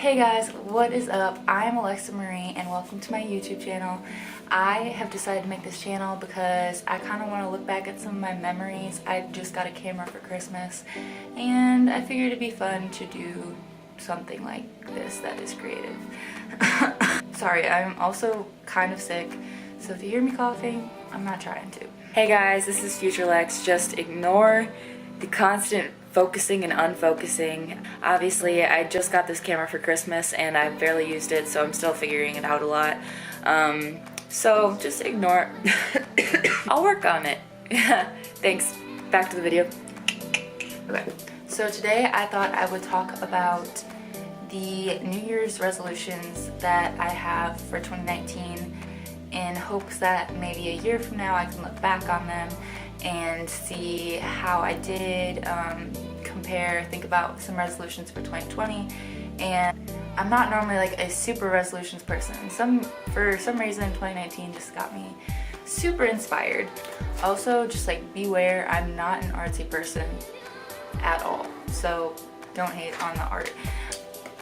Hey guys, what is up? I'm Alexa Marie and welcome to my YouTube channel. I have decided to make this channel because I kind of want to look back at some of my memories. I just got a camera for Christmas and I figured it'd be fun to do something like this that is creative. Sorry, I'm also kind of sick, so if you hear me coughing, I'm not trying to. Hey guys, this is Future Lex. Just ignore the constant focusing and unfocusing. Obviously, I just got this camera for Christmas and I've barely used it, so I'm still figuring it out a lot. So just ignore. I'll work on it. Thanks. Back to the video. Okay. So today I thought I would talk about the New Year's resolutions that I have for 2019 in hopes that maybe a year from now I can look back on them and see how I did, compare, think about some resolutions for 2020. And I'm not normally like a super resolutions person. For some reason 2019 just got me super inspired. Also, just like beware, I'm not an artsy person at all, so don't hate on the art.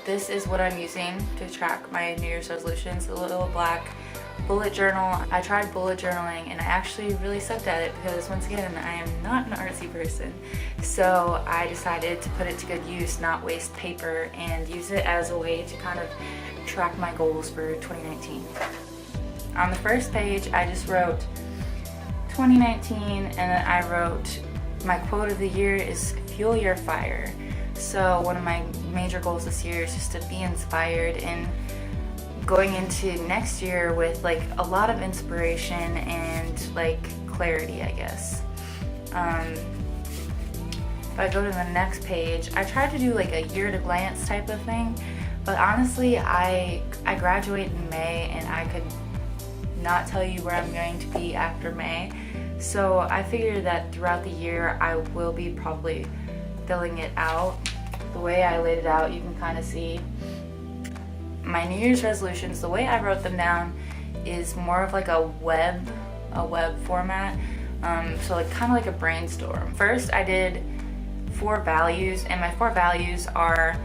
This is what I'm using to track my New Year's resolutions, a little black bullet journal. I tried bullet journaling and I actually really sucked at it because once again I am not an artsy person. So I decided to put it to good use, not waste paper, and use it as a way to kind of track my goals for 2019. On the first page I just wrote 2019 and then I wrote my quote of the year is fuel your fire. So one of my major goals this year is just to be inspired and going into next year with like a lot of inspiration and like clarity, I guess. If I go to the next page, I tried to do like a year at a glance type of thing, but honestly I graduate in May and I could not tell you where I'm going to be after May. So I figured that throughout the year I will be probably filling it out. The way I laid it out, you can kind of see my New Year's resolutions. The way I wrote them down is more of like a web format. So like kind of like a brainstorm. First I did 4 values, and my 4 values are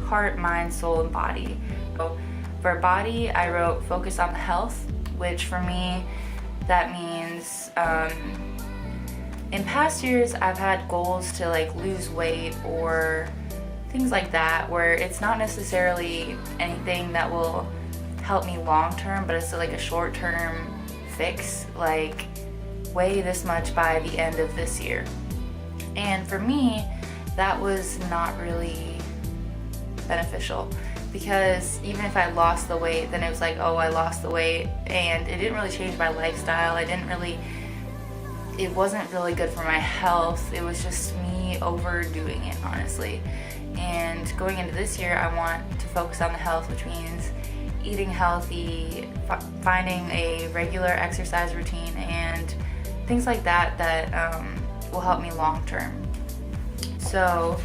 heart, mind, soul, and body. So for body I wrote focus on the health, which for me that means in past years I've had goals to like lose weight or things like that, where it's not necessarily anything that will help me long term, but it's like a short term fix, like weigh this much by the end of this year. And for me that was not really beneficial, because even if I lost the weight, then it was like, oh, I lost the weight and it didn't really change my lifestyle. It wasn't really good for my health. It was just me overdoing it, honestly. And going into this year, I want to focus on the health, which means eating healthy, finding a regular exercise routine, and things like that will help me long term. So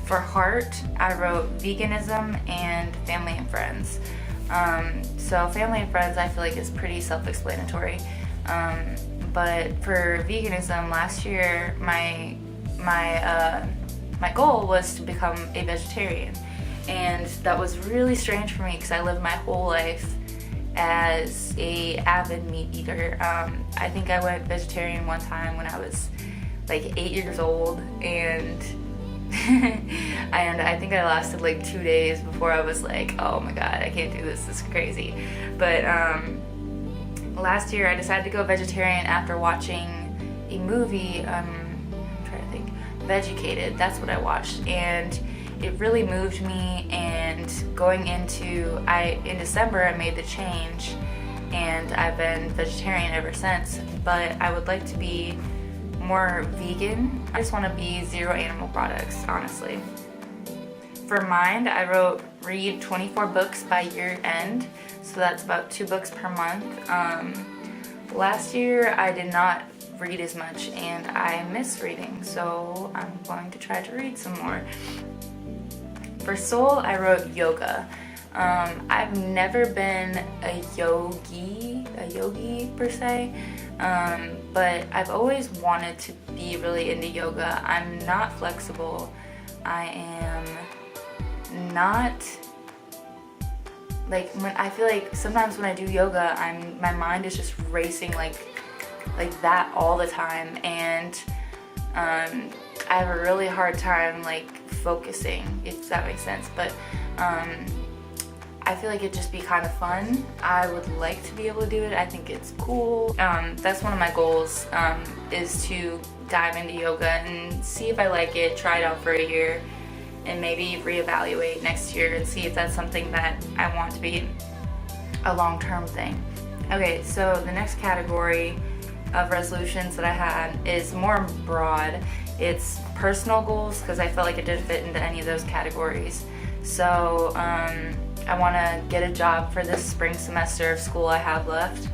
for heart, I wrote veganism and family and friends. So family and friends I feel like is pretty self-explanatory. But for veganism, last year my goal was to become a vegetarian, and that was really strange for me because I lived my whole life as a avid meat eater. I think I went vegetarian one time when I was like 8 years old, and and I think I lasted like 2 days before I was like, oh my god, I can't do this, this is crazy. But last year I decided to go vegetarian after watching a movie, I'm trying to think, Vegucated, that's what I watched, and it really moved me. And going into, in December I made the change and I've been vegetarian ever since, but I would like to be more vegan. I just want to be zero animal products, honestly. For mind, I wrote read 24 books by year end, so that's about 2 books per month. Last year I did not read as much and I miss reading, so I'm going to try to read some more. For soul, I wrote yoga. I've never been a yogi per se, but I've always wanted to be really into yoga. I'm not flexible. I am not like when I feel like sometimes when I do yoga, my mind is just racing like that all the time, and I have a really hard time like focusing, if that makes sense. But I feel like it'd just be kind of fun. I would like to be able to do it. I think it's cool. That's one of my goals, is to dive into yoga and see if I like it, try it out for a year, and maybe reevaluate next year and see if that's something that I want to be a long-term thing. Okay, so the next category of resolutions that I had is more broad. It's personal goals, because I felt like it didn't fit into any of those categories. So I want to get a job for this spring semester of school I have left.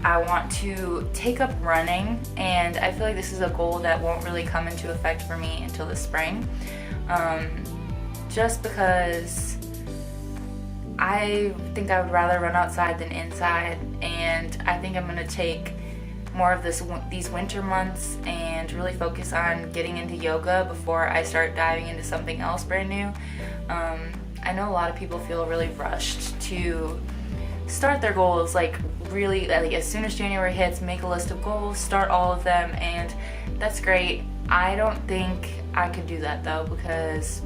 I want to take up running, and I feel like this is a goal that won't really come into effect for me until the spring, just because I think I would rather run outside than inside, and I think I'm going to take more of these winter months and really focus on getting into yoga before I start diving into something else brand new. I know a lot of people feel really rushed to start their goals, like really, like as soon as January hits, make a list of goals, start all of them, and that's great. I don't think I could do that though, because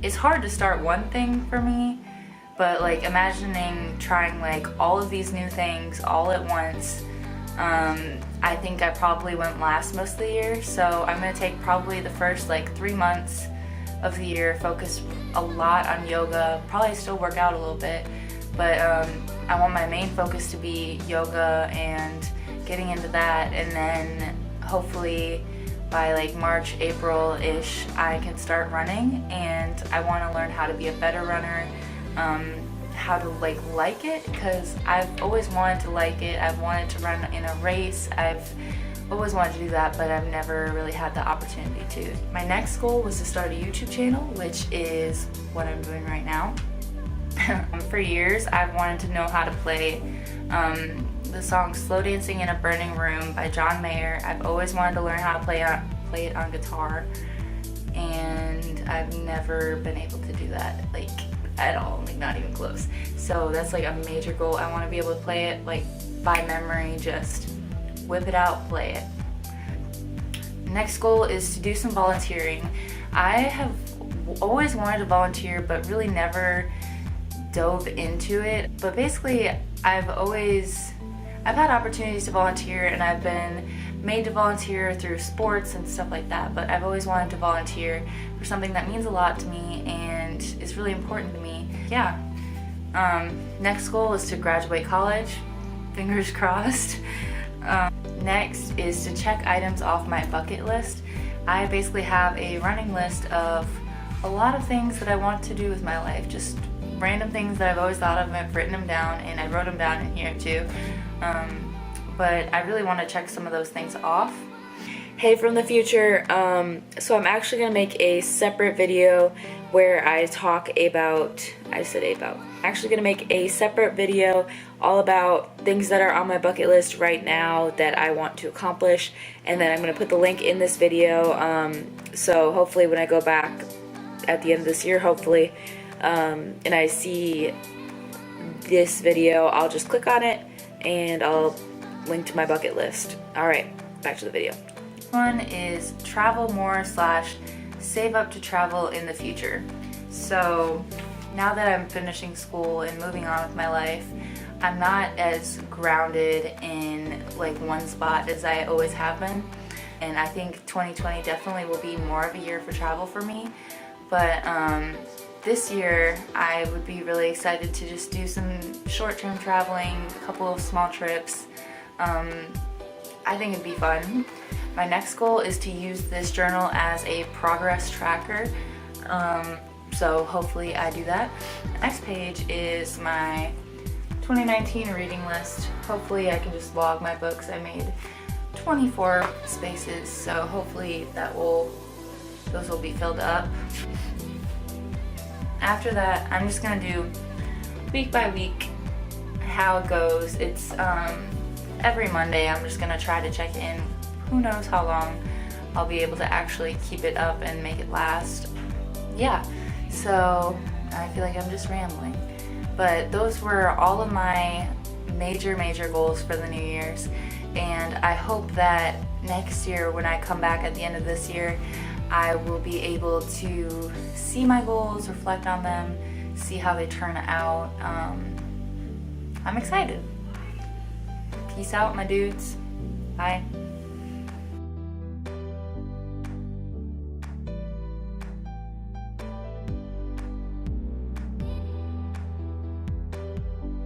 it's hard to start one thing for me, but like imagining trying like all of these new things all at once, I think I probably wouldn't last most of the year. So I'm gonna take probably the first like 3 months of the year, focus a lot on yoga, probably still work out a little bit, but I want my main focus to be yoga and getting into that, and then hopefully by like March, April-ish, I can start running, and I want to learn how to be a better runner, how to like it, because I've always wanted to like it. I've wanted to run in a race. I've always wanted to do that, but I've never really had the opportunity to. My next goal was to start a YouTube channel, which is what I'm doing right now. For years, I've wanted to know how to play the song Slow Dancing in a Burning Room by John Mayer. I've always wanted to learn how to play it on guitar, and I've never been able to do that, like at all, like not even close. So that's like a major goal. I want to be able to play it like by memory, just whip it out, play it. Next goal is to do some volunteering. I have always wanted to volunteer, but really never dove into it. But basically, I've had opportunities to volunteer, and I've been made to volunteer through sports and stuff like that, but I've always wanted to volunteer for something that means a lot to me and is really important to me. Yeah. Next goal is to graduate college. Fingers crossed. Next is to check items off my bucket list. I basically have a running list of a lot of things that I want to do with my life, just random things that I've always thought of, and I've written them down, and I wrote them down in here too. But I really want to check some of those things off. Hey from the future, so I'm actually going to make a separate video where I talk about, I'm actually going to make a separate video all about things that are on my bucket list right now that I want to accomplish, and then I'm going to put the link in this video, so hopefully when I go back at the end of this year, hopefully, and I see this video, I'll just click on it and I'll link to my bucket list. Alright, back to the video. One is travel more / save up to travel in the future. So now that I'm finishing school and moving on with my life, I'm not as grounded in like one spot as I always have been, and I think 2020 definitely will be more of a year for travel for me. But this year I would be really excited to just do some short-term traveling, a couple of small trips. I think it'd be fun. My next goal is to use this journal as a progress tracker, so hopefully I do that. The next page is my 2019 reading list. Hopefully I can just log my books. I made 24 spaces, so hopefully those will be filled up. After that, I'm just gonna do week by week how it goes. It's every Monday I'm just gonna try to check in. Who knows how long I'll be able to actually keep it up and make it last. Yeah, so I feel like I'm just rambling. But those were all of my major goals for the New Year's. And I hope that next year when I come back at the end of this year, I will be able to see my goals, reflect on them, see how they turn out. I'm excited. Peace out, my dudes. Bye.